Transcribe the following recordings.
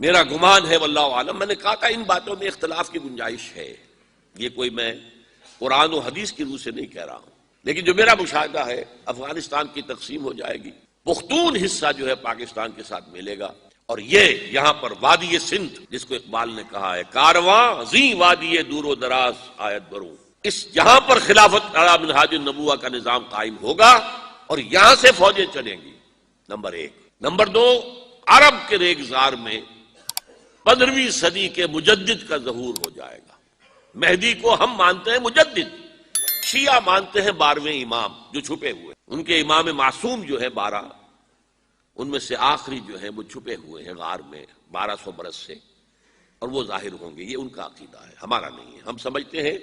میرا گمان ہے واللہ عالم، میں نے کہا تھا ان باتوں میں اختلاف کی گنجائش ہے، یہ کوئی میں قرآن و حدیث کی روح سے نہیں کہہ رہا ہوں، لیکن جو میرا مشاہدہ ہے افغانستان کی تقسیم ہو جائے گی، پختون حصہ جو ہے پاکستان کے ساتھ ملے گا، اور یہ یہاں پر وادی سندھ جس کو اقبال نے کہا ہے کارواں زیں وادی دور و دراز آیت بروں، اس یہاں پر خلافت علی منہاج النبوہ کا نظام قائم ہوگا اور یہاں سے فوجیں چلیں گی، نمبر ایک۔ نمبر دو، عرب کے ریگزار میں 15ویں صدی کے مجدد کا ظہور ہو جائے گا۔ مہدی کو ہم مانتے ہیں مجدد، شیعہ مانتے ہیں 12ویں امام جو چھپے ہوئے، ان کے امام معصوم جو ہے 12، ان میں سے آخری جو ہے وہ چھپے ہوئے ہیں غار میں 1200 برس سے، اور وہ ظاہر ہوں گے، یہ ان کا عقیدہ ہے، ہمارا نہیں ہے۔ ہم سمجھتے ہیں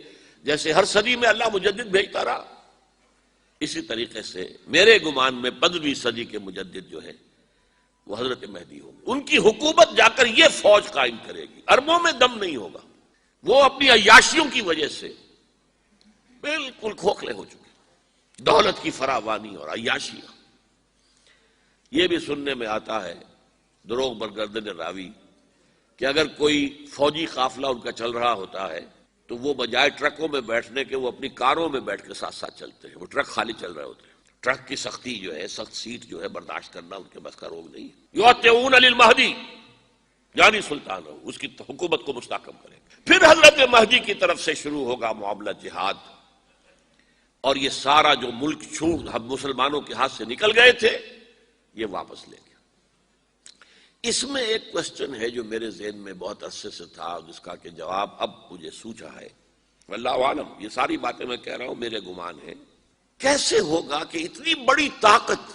جیسے ہر صدی میں اللہ مجدد بھیجتا رہا، اسی طریقے سے میرے گمان میں 15ویں صدی کے مجدد جو ہے وہ حضرت مہدی ہوگی، ان کی حکومت جا کر یہ فوج قائم کرے گی، عربوں میں دم نہیں ہوگا، وہ اپنی عیاشیوں کی وجہ سے بالکل کھوکھلے ہو چکے، دولت کی فراوانی اور عیاشیاں۔ یہ بھی سننے میں آتا ہے دروغ برگردن راوی کہ اگر کوئی فوجی قافلہ ان کا چل رہا ہوتا ہے تو وہ بجائے ٹرکوں میں بیٹھنے کے وہ اپنی کاروں میں بیٹھ کے ساتھ ساتھ چلتے ہیں، وہ ٹرک خالی چل رہے ہوتے ہیں، ٹرک کی سختی جو ہے، سخت سیٹ جو ہے برداشت کرنا ان کے بس کا روگ نہیں ہے۔ یطیعون للمہدی یعنی سلطان ہو، اس کی حکومت کو مستحکم کریں گے۔ پھر حضرت مہدی کی طرف سے شروع ہوگا معاملہ جہاد، اور یہ سارا جو ملک چھوٹ ہم مسلمانوں کے ہاتھ سے نکل گئے تھے یہ واپس لے گیا۔ اس میں ایک کوسچن ہے جو میرے ذہن میں بہت عرصے سے تھا، جس کا کہ جواب اب مجھے سوچا ہے، واللہ عالم، یہ ساری باتیں میں کہہ رہا ہوں میرے گمان ہے، کیسے ہوگا کہ اتنی بڑی طاقت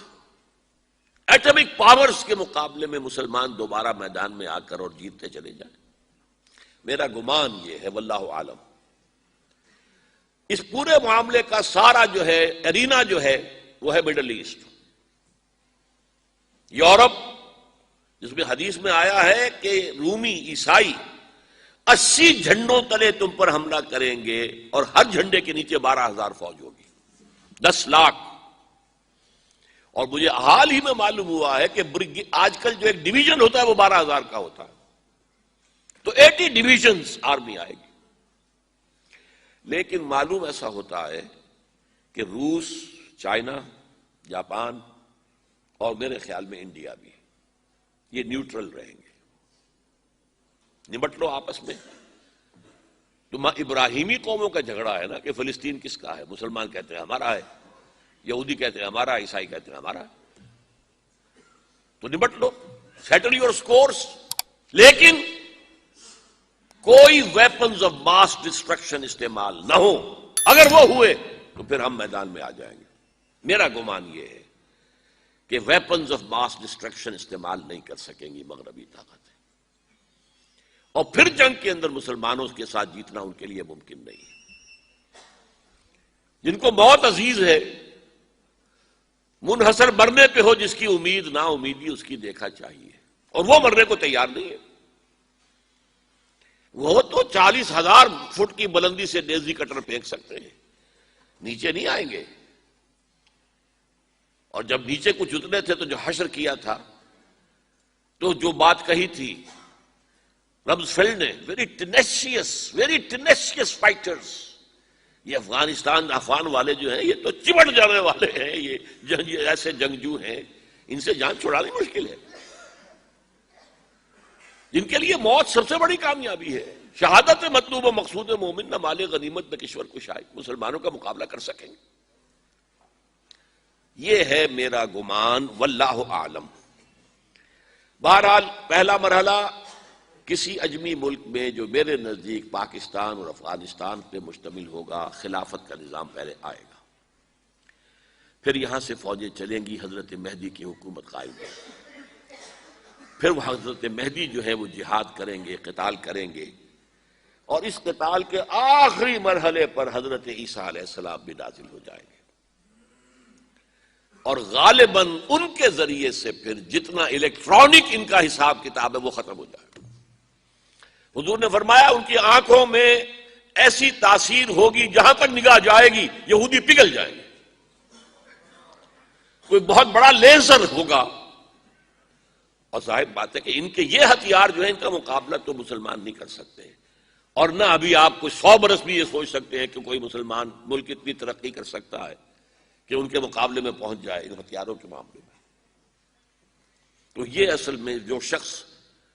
ایٹمک پاورز کے مقابلے میں مسلمان دوبارہ میدان میں آ کر اور جیتتے چلے جائیں؟ میرا گمان یہ ہے واللہ عالم، اس پورے معاملے کا سارا جو ہے ارینا جو ہے وہ ہے مڈل ایسٹ، یورپ، جس میں حدیث میں آیا ہے کہ رومی عیسائی 80 جھنڈوں تلے تم پر حملہ کریں گے اور ہر جھنڈے کے نیچے 12,000 فوج ہوگی، 10 لاکھ۔ اور مجھے حال ہی میں معلوم ہوا ہے کہ آج کل جو ایک ڈویژن ہوتا ہے وہ 12,000 کا ہوتا ہے، تو 80 ڈویژنز آرمی آئے گی۔ لیکن معلوم ایسا ہوتا ہے کہ روس، چائنا، جاپان اور میرے خیال میں انڈیا بھی یہ نیوٹرل رہیں گے، نمٹ لو آپس میں۔ تو ابراہیمی قوموں کا جھگڑا ہے نا کہ فلسطین کس کا ہے، مسلمان کہتے ہیں ہمارا ہے، یہودی کہتے ہیں ہمارا، عیسائی کہتے ہیں ہمارا، تو نمٹ لو، سیٹل یور سکورز۔ لیکن کوئی ویپنز آف ماس ڈسٹرکشن استعمال نہ ہو، اگر وہ ہوئے تو پھر ہم میدان میں آ جائیں گے۔ میرا گمان یہ ہے کہ ویپنز آف ماس ڈسٹرکشن استعمال نہیں کر سکیں گی مغربی طاقتیں، اور پھر جنگ کے اندر مسلمانوں کے ساتھ جیتنا ان کے لیے ممکن نہیں ہے۔ جن کو موت عزیز ہے، منحصر مرنے پہ ہو جس کی امید، نا امیدی اس کی دیکھا چاہیے، اور وہ مرنے کو تیار نہیں ہے۔ وہ تو 40,000 فٹ کی بلندی سے ڈیزی کٹر پھینک سکتے ہیں، نیچے نہیں آئیں گے۔ اور جب نیچے کچھ اتنے تھے تو جو حشر کیا تھا، تو جو بات کہی تھی رمزفیلڈ نے، ویری ٹینیشیس فائٹرز، یہ افغان والے جو ہیں یہ تو چمٹ جانے والے ہیں، یہ ایسے جنگجو ہیں، ان سے جان چھڑانی مشکل ہے، جن کے لیے موت سب سے بڑی کامیابی ہے۔ شہادت مطلوب و مقصود مومن نہ مال غنیمت نہ کشور کشائی، مسلمانوں کا مقابلہ کر سکیں گے، یہ ہے میرا گمان، واللہ اعلم۔ بہرحال پہلا مرحلہ کسی اجمی ملک میں جو میرے نزدیک پاکستان اور افغانستان پہ مشتمل ہوگا، خلافت کا نظام پہلے آئے گا، پھر یہاں سے فوجیں چلیں گی، حضرت مہدی کی حکومت قائم ہوگی، پھر وہ حضرت مہدی جو ہے وہ جہاد کریں گے، قتال کریں گے، اور اس قتال کے آخری مرحلے پر حضرت عیسیٰ علیہ السلام بھی نازل ہو جائیں گے، اور غالباً ان کے ذریعے سے پھر جتنا الیکٹرانک ان کا حساب کتاب ہے وہ ختم ہو جائے گا۔ حضور نے فرمایا ان کی آنکھوں میں ایسی تاثیر ہوگی، جہاں تک نگاہ جائے گی یہودی پگھل جائیں گے، کوئی بہت بڑا لیزر ہوگا اور ظاہر بات ہے کہ ان کے یہ ہتھیار جو ہے ان کا مقابلہ تو مسلمان نہیں کر سکتے، اور نہ ابھی آپ کو 100 برس بھی یہ سوچ سکتے ہیں کہ کوئی مسلمان ملک اتنی ترقی کر سکتا ہے کہ ان کے مقابلے میں پہنچ جائے ان ہتھیاروں کے معاملے میں۔ تو یہ اصل میں جو شخص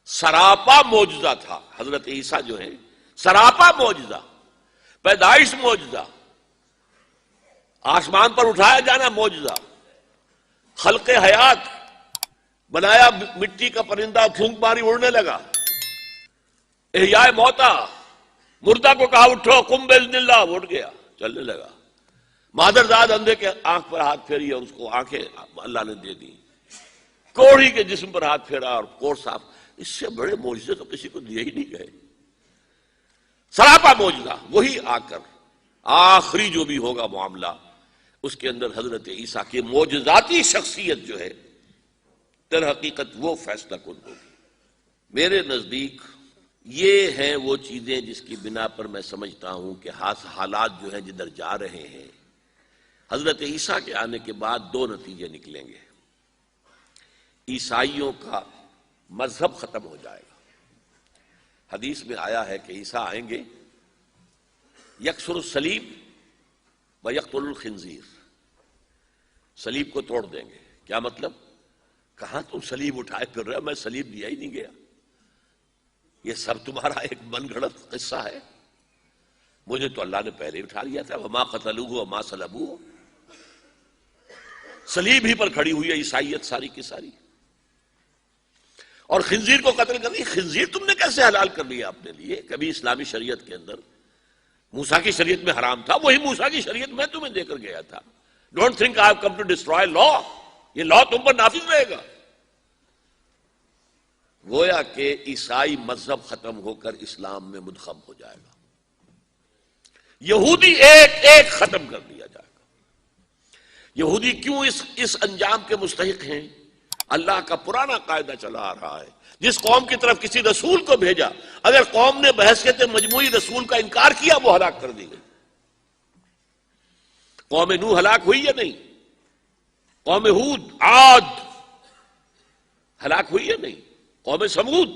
سراپا معجزہ تھا، حضرت عیسیٰ جو ہے سراپا معجزہ، پیدائش معجزہ، آسمان پر اٹھایا جانا معجزہ، خلق حیات، بنایا مٹی کا پرندہ، پھونک ماری اڑنے لگا، احیاء موتا، مردہ کو کہا اٹھو قم باذن اللہ، وہ اٹھ گیا چلنے لگا، مادرزاد اندھے کے آنکھ پر ہاتھ پھیری اور اس کو آنکھیں اللہ نے دے دی، کوڑھی کے جسم پر ہاتھ پھیرا اور کوڑ صاف۔ اس سے بڑے معجزے تو کسی کو دیے ہی نہیں گئے، سراپا معجزہ۔ وہی آ کر آخری جو بھی ہوگا معاملہ، اس کے اندر حضرت عیسیٰ کی معجزاتی شخصیت جو ہے در حقیقت وہ فیصلہ کن ہوگی۔ میرے نزدیک یہ ہیں وہ چیزیں جس کی بنا پر میں سمجھتا ہوں کہ حالات جو ہیں جدھر جا رہے ہیں، حضرت عیسیٰ کے آنے کے بعد 2 نتیجے نکلیں گے۔ عیسائیوں کا مذہب ختم ہو جائے گا۔ حدیث میں آیا ہے کہ عیسیٰ آئیں گے، یکسر الصلیب و یقتل الخنزیر، صلیب کو توڑ دیں گے۔ کیا مطلب؟ کہاں تم صلیب اٹھائے پھر رہے ہو؟ میں صلیب دیا ہی نہیں گیا، یہ سب تمہارا ایک من گھڑت قصہ ہے، مجھے تو اللہ نے پہلے ہی اٹھا لیا تھا۔ وما قتلوہ وما صلبوہ، صلیب ہی پر کھڑی ہوئی ہے عیسائیت ساری کی ساری۔ اور خنزیر کو قتل کر دی، خنزیر تم نے کیسے حلال کر لیا اپنے لیے؟ کبھی اسلامی شریعت کے اندر موسیٰ کی شریعت میں حرام تھا، وہی موسیٰ کی شریعت میں تمہیں دے کر گیا تھا۔ Don't think I have come to destroy law, یہ لا تم پر نافذ رہے گا۔ گویا کہ عیسائی مذہب ختم ہو کر اسلام میں منتخب ہو جائے گا، یہودی ایک ایک ختم کر دیا جائے گا۔ یہودی کیوں اس انجام کے مستحق ہیں؟ اللہ کا پرانا قاعدہ چلا آ رہا ہے، جس قوم کی طرف کسی رسول کو بھیجا، اگر قوم نے بحیثیت مجموعی رسول کا انکار کیا، وہ ہلاک کر دی گئی۔ قوم نوح ہلاک ہوئی یا نہیں؟ قوم ہود، عاد ہلاک ہوئی یا نہیں؟ قوم سمود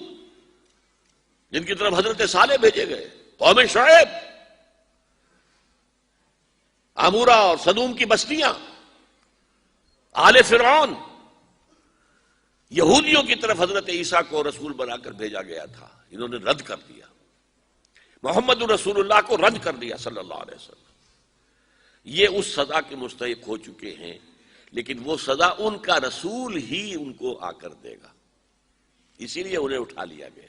جن کی طرف حضرت صالح بھیجے گئے، قوم شعیب، عمورہ اور صدوم کی بستیاں، آل فرعون، یہودیوں کی طرف حضرت عیسیٰ کو رسول بنا کر بھیجا گیا تھا، انہوں نے رد کر دیا، محمد رسول اللہ کو رد کر دیا صلی اللہ علیہ وسلم۔ یہ اس سزا کے مستحق ہو چکے ہیں، لیکن وہ سزا ان کا رسول ہی ان کو آ کر دے گا، اسی لیے انہیں اٹھا لیا گیا۔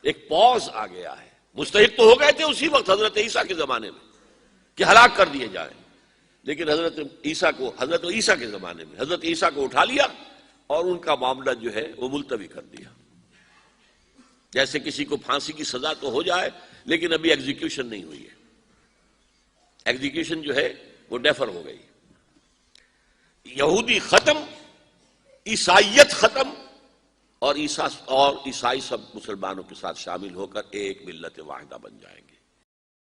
ایک پوز آ گیا ہے، مستحق تو ہو گئے تھے اسی وقت حضرت عیسیٰ کے زمانے میں کہ ہلاک کر دیے جائیں، لیکن حضرت عیسیٰ کے زمانے میں حضرت عیسیٰ کو اٹھا لیا اور ان کا معاملہ جو ہے وہ ملتوی کر دیا۔ جیسے کسی کو پھانسی کی سزا تو ہو جائے لیکن ابھی ایگزیکیوشن نہیں ہوئی ہے، ایگزیکیوشن جو ہے وہ ڈیفر ہو گئی۔ یہودی ختم، عیسائیت ختم، اور عیسائی سب مسلمانوں کے ساتھ شامل ہو کر ایک ملت واحدہ بن جائیں گے۔